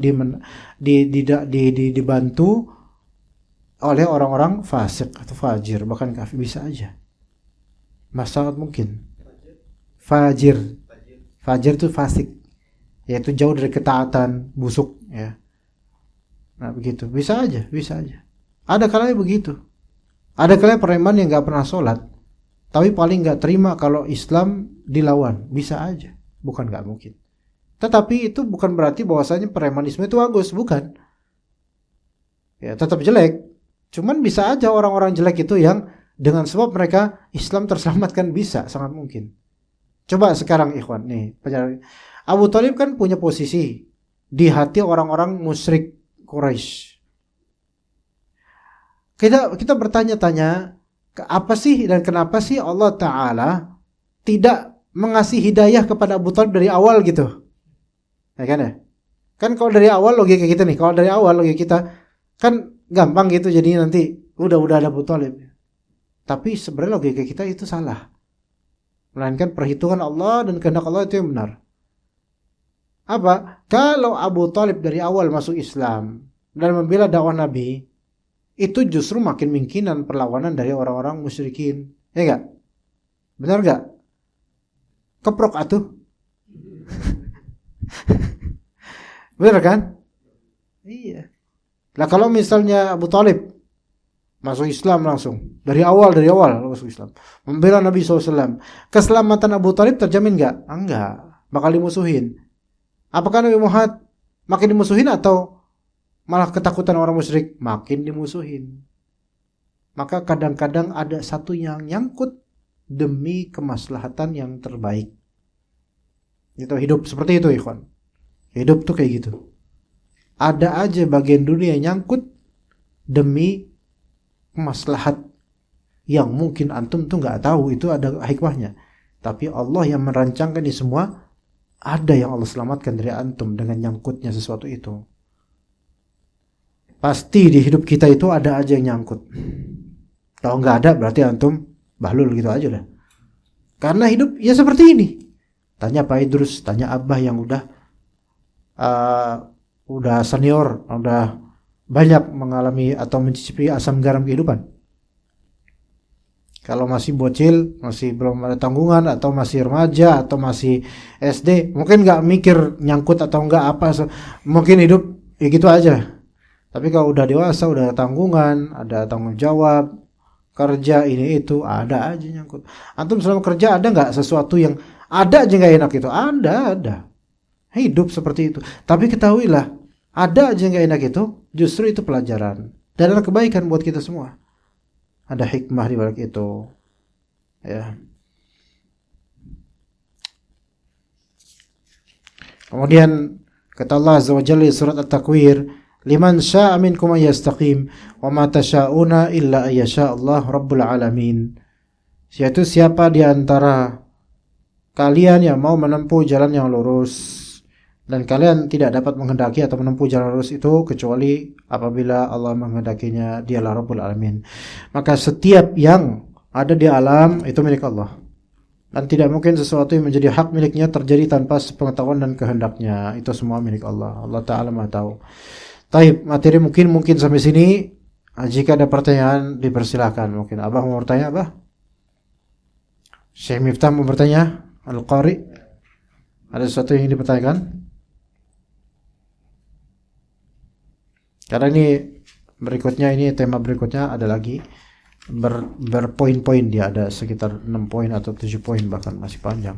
Speaker 2: dibantu oleh orang-orang fasik atau fajir, bahkan kafir, bisa aja. Sangat mungkin. Fajir itu fasik, yaitu jauh dari ketaatan, busuk, ya. Nah begitu, bisa aja. Ada kalanya begitu. Ada kalanya preman yang nggak pernah sholat, tapi paling nggak terima kalau Islam dilawan, bisa aja, bukan nggak mungkin. Tetapi itu bukan berarti bahwasanya premanisme itu bagus, bukan. Ya, tetap jelek. Cuman bisa aja orang-orang jelek itu yang dengan sebab mereka Islam terselamatkan, bisa, sangat mungkin. Coba sekarang ikhwan nih, Abu Talib kan punya posisi di hati orang-orang musyrik Quraisy. Kita bertanya-tanya, apa sih dan kenapa sih Allah Ta'ala tidak mengasih hidayah kepada Abu Talib dari awal gitu? Ya kan ya? Kan kalau dari awal logika kita nih, kalau dari awal logika kita kan gampang gitu, jadi nanti udah ada Abu Talib. Tapi sebenarnya logika kita itu salah. Melainkan perhitungan Allah dan kehendak Allah itu yang benar. Apa? Kalau Abu Thalib dari awal masuk Islam dan membela dakwah Nabi, itu justru makin mungkinan perlawanan dari orang-orang musyrikin. Ya enggak? Benar enggak? Keprok atuh. Benar kan? Iya. Nah kalau misalnya Abu Thalib masuk Islam langsung dari awal masuk Islam, membela Nabi SAW, keselamatan Abu Thalib terjamin enggak? Enggak, bakal dimusuhin. Apakah Nabi Muhammad makin dimusuhin atau malah ketakutan orang musyrik? Makin dimusuhin. Maka kadang-kadang ada satu yang nyangkut demi kemaslahatan yang terbaik. Itu hidup seperti itu, ikhwan. Hidup tuh kayak gitu. Ada aja bagian dunia yang nyangkut demi maslahat yang mungkin antum tuh nggak tahu itu ada hikmahnya. Tapi Allah yang merancangkan ini semua. Ada yang Allah selamatkan dari antum dengan nyangkutnya sesuatu itu. Pasti di hidup kita itu ada aja yang nyangkut. Kalau nggak ada berarti antum bahlul gitu aja lah. Karena hidup ya seperti ini. Tanya Pak Idrus, tanya Abah yang udah senior, udah banyak mengalami atau mencicipi asam garam kehidupan. Kalau masih bocil, masih belum ada tanggungan, atau masih remaja, atau masih SD, mungkin nggak mikir nyangkut atau nggak apa, mungkin hidup ya gitu aja. Tapi kalau udah dewasa, udah ada tanggungan, ada tanggung jawab, kerja ini itu, ada aja nyangkut. Antum selama kerja ada nggak sesuatu yang ada aja nggak enak itu? Ada. Hidup seperti itu. Tapi ketahuilah, ada aja nggak enak itu, justru itu pelajaran dan ada kebaikan buat kita semua. Ada hikmah di balik itu. Ya. Kemudian kata Allah Azza wa Jalla di surat At-Takwir, "Liman syaa'a minkum an yastaqim wa ma tasyauna illa ayyasha Allah rabbul alamin." Yaitu siapa di antara kalian yang mau menempuh jalan yang lurus, dan kalian tidak dapat menghendaki atau menempuh jalan lurus itu kecuali apabila Allah menghendakinya, dialah Rabbul Alamin. Maka setiap yang ada di alam itu milik Allah. Dan tidak mungkin sesuatu yang menjadi hak miliknya terjadi tanpa sepengetahuan dan kehendaknya. Itu semua milik Allah. Allah Ta'ala Maha tahu. Taib, materi mungkin sampai sini. Jika ada pertanyaan dipersilahkan. Mungkin Abah mau bertanya, Abah? Syekh Miftah mau bertanya? Al-Qari? Ada sesuatu yang dipertanyakan? Karena ini berikutnya, ini tema berikutnya ada lagi berpoin-poin, dia ada sekitar 6 poin atau 7 poin, bahkan masih panjang.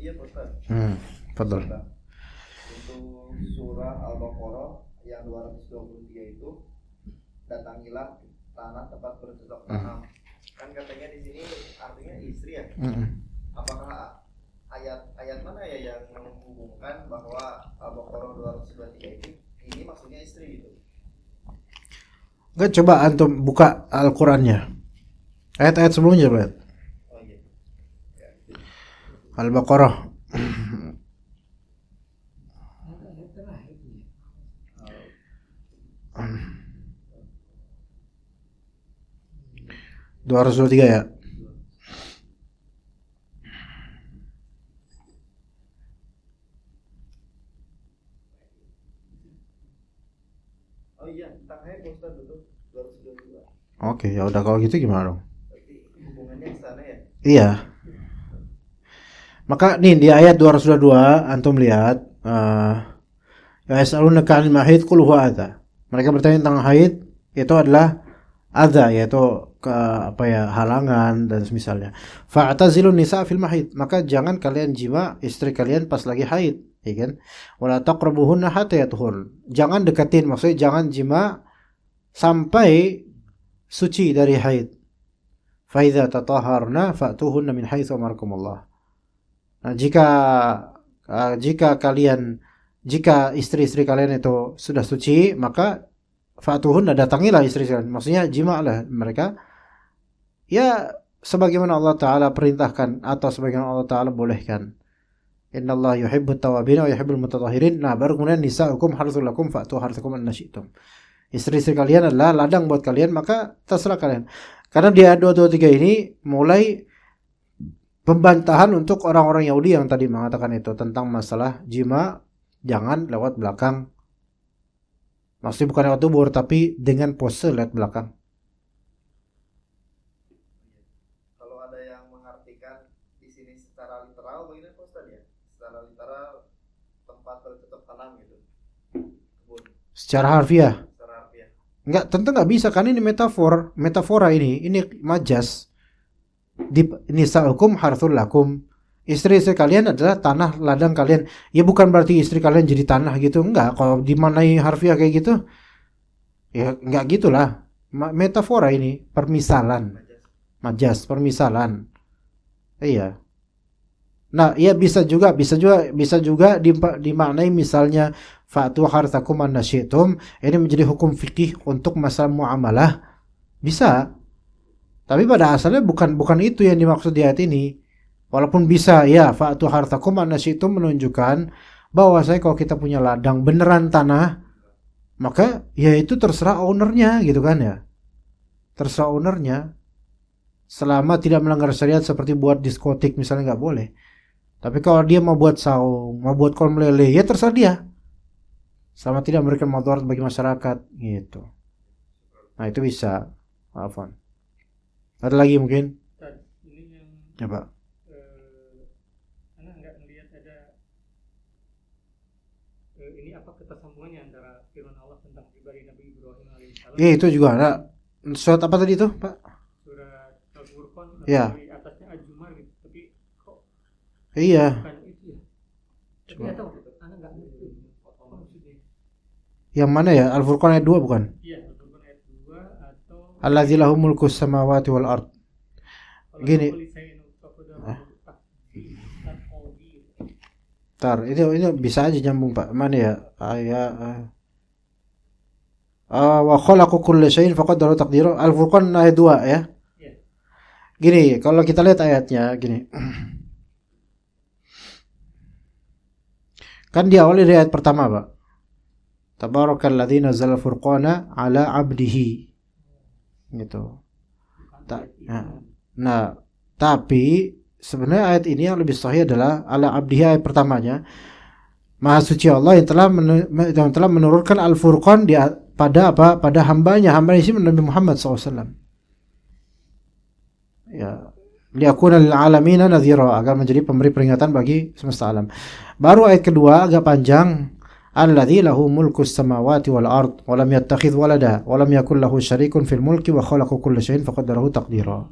Speaker 3: Iya, Ustaz.
Speaker 2: Betul.
Speaker 3: Untuk surah Al-Baqarah yang 223 itu, datangilah tanah tempat bercocok tanam. Kan katanya di sini artinya istri ya. Apakah ayat mana ya yang menghubungkan bahwa Al-Baqarah 223 ini maksudnya istri gitu?
Speaker 2: Enggak, coba antum buka Al-Qur'annya. Ayat-ayat sebelumnya, Pak.
Speaker 3: Oh iya. Ya.
Speaker 2: Al-Baqarah. Dua ratus 23 ya.
Speaker 3: Oh iya, tangnya Ustaz dulu 222.
Speaker 2: Oke, ya udah kalau gitu gimana dong?
Speaker 3: Berarti hubungannya ke sana ya?
Speaker 2: Iya. Maka nih di ayat 222 antum lihat ya yas'alunaka 'anil mahid qul huwa adza. Mereka bertanya tentang haid, itu adalah adza, yaitu halangan dan semisalnya. Fa'tazilun nisa fil mahid, maka jangan kalian jima istri kalian pas lagi haid, ya kan? Wala taqrabuhunna hatta yatuhur. Jangan deketin, maksudnya jangan jima sampai suci dari haid. Fa idza tatahharna fa'tuhunna min haitsu amarakumullah. Nah, jika istri-istri kalian itu sudah suci, maka fa'tuhunna, datangilah istri kalian. Maksudnya jima'lah mereka. Ya sebagaimana Allah Ta'ala perintahkan atau sebagaimana Allah Ta'ala bolehkan. Innallaha yuhibbut tawwabin wa yuhibbul mutatahhirin. Nah, baru kemudian nisa'ukum harthul lakum fa'tu harthakum anna syi'tum. Istri-istri kalian adalah ladang buat kalian, maka terserah kalian. Karena di ayat 223 ini mulai pembantahan untuk orang-orang Yahudi yang tadi mengatakan itu tentang masalah jima jangan lewat belakang. Maksudnya bukan lewat dubur tapi dengan pose lewat belakang.
Speaker 3: Kalau ada yang mengartikan di sini secara literal, begini Pak Ustaz ya? Secara literal tempat bercocok tanam gitu. Kebun.
Speaker 2: Secara harfiah.
Speaker 3: Secara harfiah.
Speaker 2: Enggak, tentu enggak bisa kan ini metafora ini majas. Nisa'ukum harthul lakum. Istri-istri kalian adalah tanah ladang kalian. Ya bukan berarti istri kalian jadi tanah gitu, enggak. Kalau dimanai harfiah kayak gitu, ya enggak gitulah. Metafora ini, permisalan. Majas, permisalan. Iya. Nah, ya bisa juga dimaknai misalnya fa'tu harthakum an nasyitum, ini menjadi hukum fikih untuk masalah muamalah. Bisa. Tapi pada asalnya bukan itu yang dimaksud di ayat ini. Walaupun bisa ya fa'tu harthakum an nasyitum menunjukkan bahwa kalau kita punya ladang beneran tanah, maka ya itu terserah ownernya gitu kan ya. Terserah ownernya. Selama tidak melanggar syariat seperti buat diskotik misalnya nggak boleh. Tapi kalau dia mau buat saung, mau buat kolam lele, ya terserah dia. Selama tidak memberikan mudarat bagi masyarakat gitu. Nah itu bisa. Maafan. Ada lagi mungkin?
Speaker 4: Ini yang
Speaker 2: Ya Pak.
Speaker 4: Anda nggak melihat ada ini apa ketersambungannya antara firman Allah tentang pribadi Nabi Ibrahim alaihissalam.
Speaker 2: Ya itu juga ada. Surat apa tadi itu Pak?
Speaker 4: Surat Al-Furqan.
Speaker 2: Ya.
Speaker 4: Di atasnya Al-Jumar gitu. Tapi kok
Speaker 2: Iya.
Speaker 4: bukan itu ya? Tapi nggak tahu. Anda nggak ngerti apa maksudnya.
Speaker 2: Yang mana ya? Al-Furqan ayat 2 bukan?
Speaker 4: Iya, Al-Furqan ayat 2 atau
Speaker 2: Allazi lahu mulku samawati wal ard. Gini. Tar, ini bisa aja nyambung Pak. Mana ya? Wa khalaqu kulla syai'in faqaddara taqdira. Al-Furqan ayat 2 ya.
Speaker 4: Iya.
Speaker 2: Gini, kalau kita lihat ayatnya gini. Kan diawali dari ayat pertama, Pak. Tabarakalladzi nazzala furqana ala 'abdihi. Gitu. Nah, tapi sebenarnya ayat ini yang lebih sahih adalah ala 'abdihi ayat pertamanya. Maha suci Allah yang telah menurunkan Al-Furqan pada apa? Pada hambanya. Hamba ini Nabi Muhammad SAW. Ya, liyakuna lil alamina nadhira, agar menjadi pemberi peringatan bagi semesta alam. Baru ayat kedua agak panjang. Alladzi lahu mulkus samawati wal ard wa lam yattakhidh walada wa lam yakul lahu syarikun fil mulki wa khalaqa kulla syai'in faqaddarahu taqdira.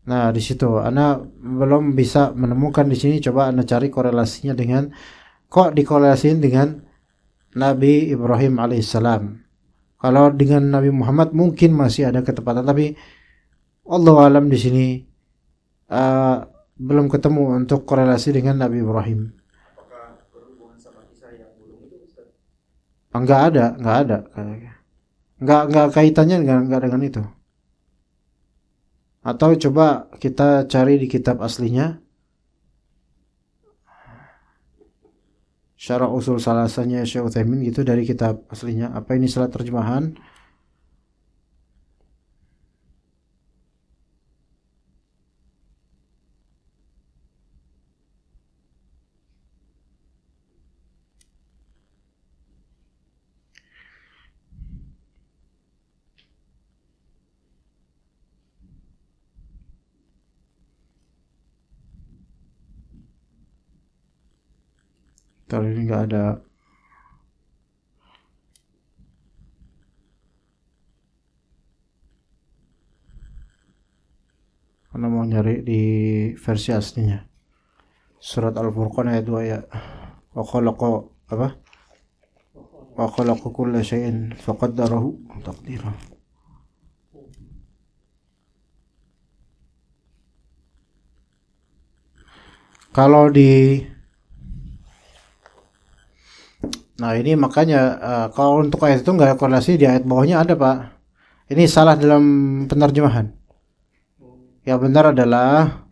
Speaker 2: Nah, di situ Anda belum bisa menemukan di sini, coba Anda cari korelasinya dengan kok dikorelasiin dengan Nabi Ibrahim alaihissalam. Kalau dengan Nabi Muhammad mungkin masih ada ketepatan, tapi Allahu alam di sini belum ketemu untuk korelasi dengan Nabi Ibrahim.
Speaker 3: Apakah berhubungan sama kisah yang burung itu Ustaz?
Speaker 2: Enggak ada. Enggak kaitannya enggak dengan itu. Atau coba kita cari di kitab aslinya. Syarah usul salasanya Syekh Utsaimin gitu dari kitab aslinya. Apa ini salah terjemahan? Kalau ini nggak ada. Karena mau nyari di versi aslinya. Surat Al-Furqan ayat 2 ya. Wa khalaqa apa? Wa khalaqa kulla syai'in faqaddarahu taqdira. Kalau di Nah ini makanya kalau untuk ayat itu nggak ada korelasi, di ayat bawahnya ada Pak. Ini salah dalam penerjemahan. Yang benar adalah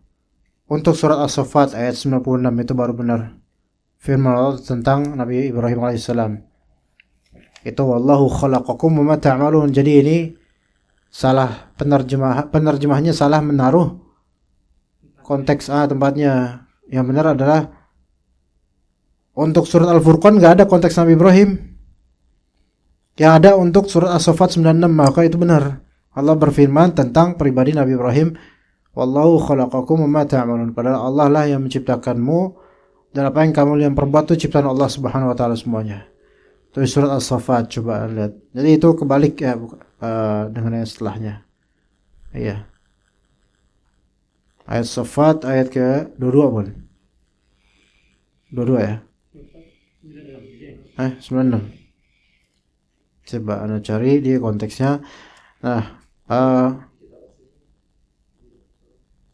Speaker 2: untuk surat As-Saffat ayat 96 itu baru benar. Firman Allah tentang Nabi Ibrahim alaihissalam. Itu wallahu khalaqakum wa ma ta'malun. Jadi ini salah penerjemahnya salah menaruh konteks tempatnya. Yang benar adalah untuk surat Al-Furqan nggak ada konteks Nabi Ibrahim. Yang ada untuk surat As-Saffat 96, maka itu benar. Allah berfirman tentang pribadi Nabi Ibrahim, wallahu khalaqakum wa ma ta'malun. Padahal Allah lah yang menciptakanmu dan apa yang kamu yang perbuat itu ciptaan Allah Subhanahu wa taala semuanya. Itu surat As-Saffat, coba lihat. Jadi itu kebalik ya dengan yang setelahnya. Iya. Ayat Saffat ayat ke-22 pun. 22 ya. 96. Coba Anda cari di konteksnya. Nah,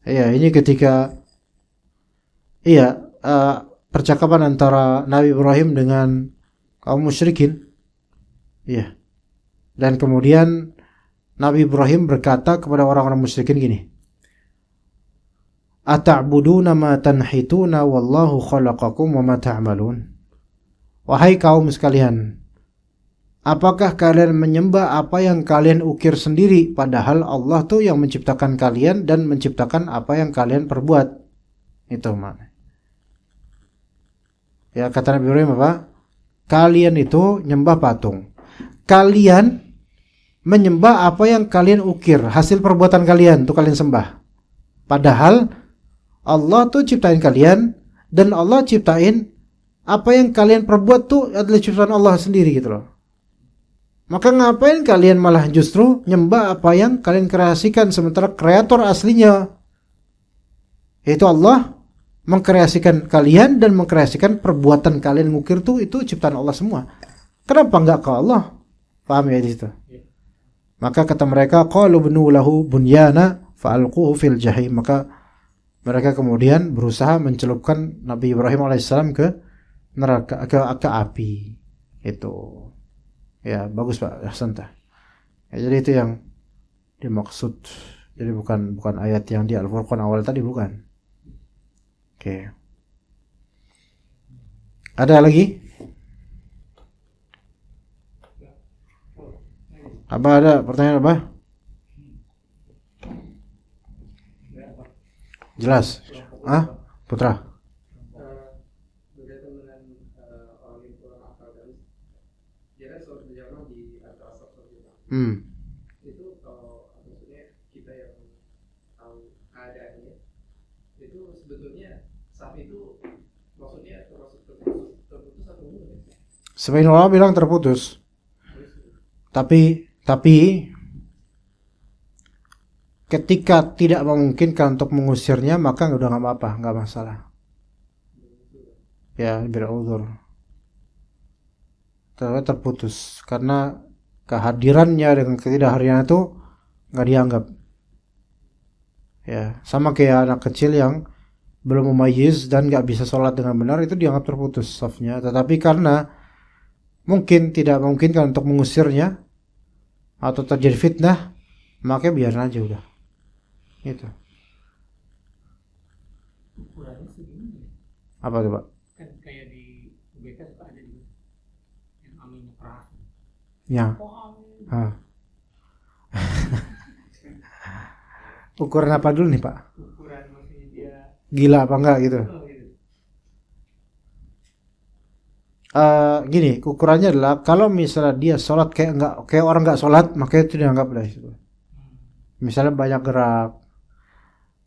Speaker 2: iya ini ketika percakapan antara Nabi Ibrahim dengan kaum musyrikin. Iya. Dan kemudian Nabi Ibrahim berkata kepada orang-orang musyrikin gini. Ata'buduna ma tanhituna wallahu khalaqakum wa ma ta'malun. Wahai kaum sekalian, apakah kalian menyembah apa yang kalian ukir sendiri, padahal Allah tuh yang menciptakan kalian dan menciptakan apa yang kalian perbuat. Itu mana? Ya kata Nabi Ibrahim apa? Kalian itu nyembah patung. Kalian menyembah apa yang kalian ukir, hasil perbuatan kalian tuh kalian sembah. Padahal Allah tuh ciptain kalian dan Allah ciptain apa yang kalian perbuat tuh adalah ciptaan Allah sendiri gitu loh. Maka ngapain kalian malah justru nyembah apa yang kalian kreasikan sementara kreator aslinya yaitu Allah mengkreasikan kalian dan mengkreasikan perbuatan kalian ngukir tuh itu ciptaan Allah semua. Kenapa enggak ke Allah? Paham ya di situ? Maka kata mereka qalu bnu lahu bunyana fa'alquhu fil jahim. Maka mereka kemudian berusaha mencelupkan Nabi Ibrahim alaihissalam ke neraka, ke api. Itu. Ya, bagus Pak, ahsanta. Ya, jadi itu yang dimaksud. Jadi bukan ayat yang di Al-Furqan awal tadi, bukan. Oke. Ada lagi? Apa ada pertanyaan apa? Jelas. Putra.
Speaker 5: Berkaitan dengan orang yang kurang akal dan dia kan selalu berjamaah di antara sosok kita. Itu kalau maksudnya kita yang tahu keadaannya itu sebetulnya saf itu maksudnya termasuk terputus atau enggak?
Speaker 2: Sebagian ulama bilang terputus. Tapi ketika tidak memungkinkan untuk mengusirnya maka udah nggak apa-apa, nggak masalah. Ya, beruzur. Terputus karena kehadirannya dengan ketidakhadirannya itu nggak dianggap. Ya, sama kayak anak kecil yang belum mumayyiz dan nggak bisa sholat dengan benar itu dianggap terputus safnya. Tetapi karena mungkin tidak memungkinkan untuk mengusirnya atau terjadi fitnah, maka biarin aja udah. Gitu.
Speaker 4: Ukurannya segini.
Speaker 2: Apa tuh Pak?
Speaker 4: Kan kayak di UBK suka ada juga yang aminnya keras.
Speaker 2: Ya. Ukuran apa dulu nih Pak?
Speaker 4: Ukuran maksudnya dia
Speaker 2: Gila apa enggak gitu?
Speaker 4: gitu.
Speaker 2: Gini, ukurannya adalah kalau misalnya dia sholat kayak orang nggak sholat, maka itu dianggap dah itu. Misalnya banyak gerak.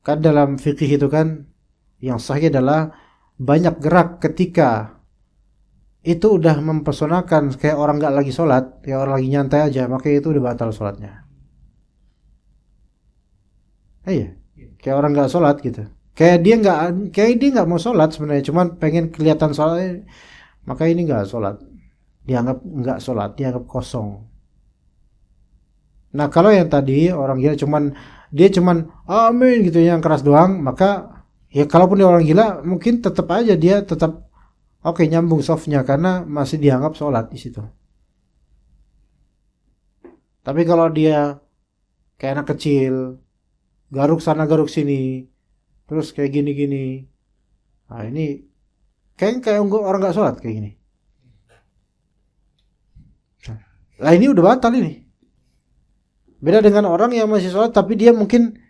Speaker 2: Kan dalam fikih itu kan yang sahih adalah banyak gerak ketika itu udah mempesonakan kayak orang nggak lagi sholat, kayak orang lagi nyantai aja, maka itu udah batal sholatnya. Iya, kayak orang nggak sholat gitu. Kayak dia nggak mau sholat sebenarnya, cuman pengen kelihatan sholat, maka ini nggak sholat, dianggap nggak sholat, dianggap kosong. Nah kalau yang tadi orang gila dia cuman amin gitu yang keras doang, maka ya kalaupun dia orang gila mungkin tetap aja dia tetap oke, nyambung softnya karena masih dianggap sholat di situ. Tapi kalau dia kayak anak kecil, garuk sana garuk sini, terus kayak gini, nah ini kayak orang nggak sholat kayak gini. Nah ini udah batal ini. Beda dengan orang yang masih sholat tapi dia mungkin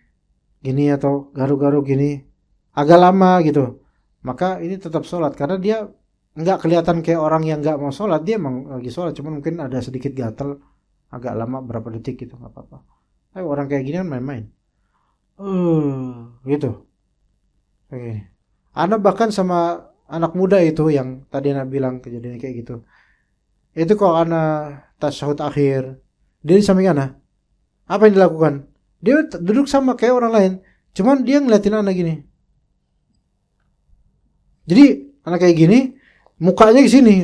Speaker 2: gini atau garuk-garuk gini, agak lama gitu, maka ini tetap sholat karena dia nggak kelihatan kayak orang yang nggak mau sholat, dia emang lagi sholat, cuman mungkin ada sedikit gatal agak lama berapa detik gitu, nggak apa-apa. Tapi orang kayak gini kan main-main, gitu. Oke. Anak bahkan sama anak muda itu yang tadi anak bilang kejadian kayak gitu. Itu kalau anak tasyahud akhir, dia di samping anak, apa yang dilakukan? Dia duduk sama kayak orang lain, cuman dia ngeliatin anak gini. Jadi anak kayak gini, mukanya ke sini.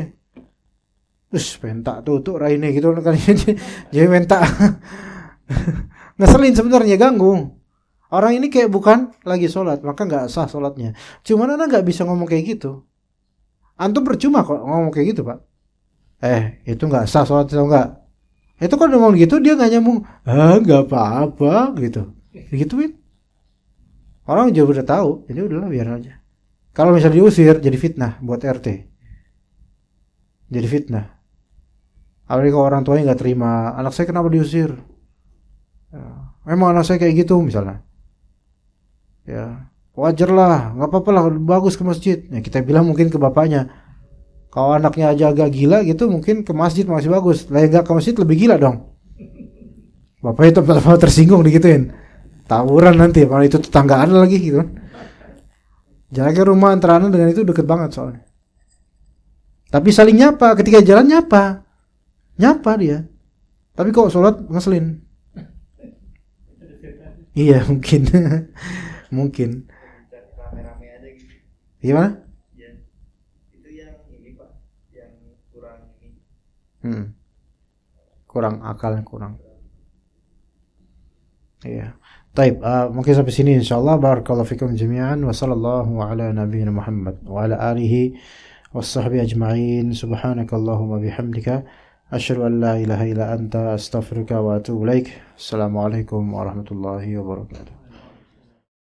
Speaker 2: Terus pentak tutup raine gitu kan, jadi mentak. Ngeselin sebenarnya, ganggu. Orang ini kayak bukan lagi sholat, maka nggak sah sholatnya. Cuman anak nggak bisa ngomong kayak gitu. Antum percuma kok ngomong kayak gitu, Pak. Itu nggak sah sholat atau nggak? Itu kalau ngomong gitu dia nggak nyambung. Nggak apa-apa gitu. Gituin. Orang juga udah tahu, jadi udahlah biar aja. Kalau misalnya diusir, jadi fitnah buat RT. Jadi fitnah. Apalagi kalau orang tuanya nggak terima, anak saya kenapa diusir? Memang anak saya kayak gitu misalnya. Ya wajar lah, nggak apa-apa lah, bagus ke masjid. Ya, kita bilang mungkin ke bapaknya, kalau anaknya aja agak gila gitu, mungkin ke masjid masih bagus. Lah nggak ke masjid lebih gila dong. Bapaknya tetap tersinggung digituin, tawuran nanti, malah itu tetanggaan lagi gitu. Jalan ke rumah antara anak dengan itu deket banget soalnya. Tapi saling nyapa, ketika jalan nyapa dia. Tapi kok sholat ngeselin. Iya mungkin. Mungkin.
Speaker 3: Rame-rame aja gitu.
Speaker 2: Gimana?
Speaker 3: Ya, itu yang ini Pak, yang kurang ini.
Speaker 2: Kurang akal, kurang. Iya. Taib, mungkin sampai sini insyaallah. Barakallahu fikum jami'an wa sallallahu ala nabiyyina Muhammad wa ala alihi washabbihi ajma'in. Subhanakallahumma bihamdika asyhadu an la ilaha illa anta astaghfiruka wa atubu ilaik. Assalamualaikum warahmatullahi wabarakatuh.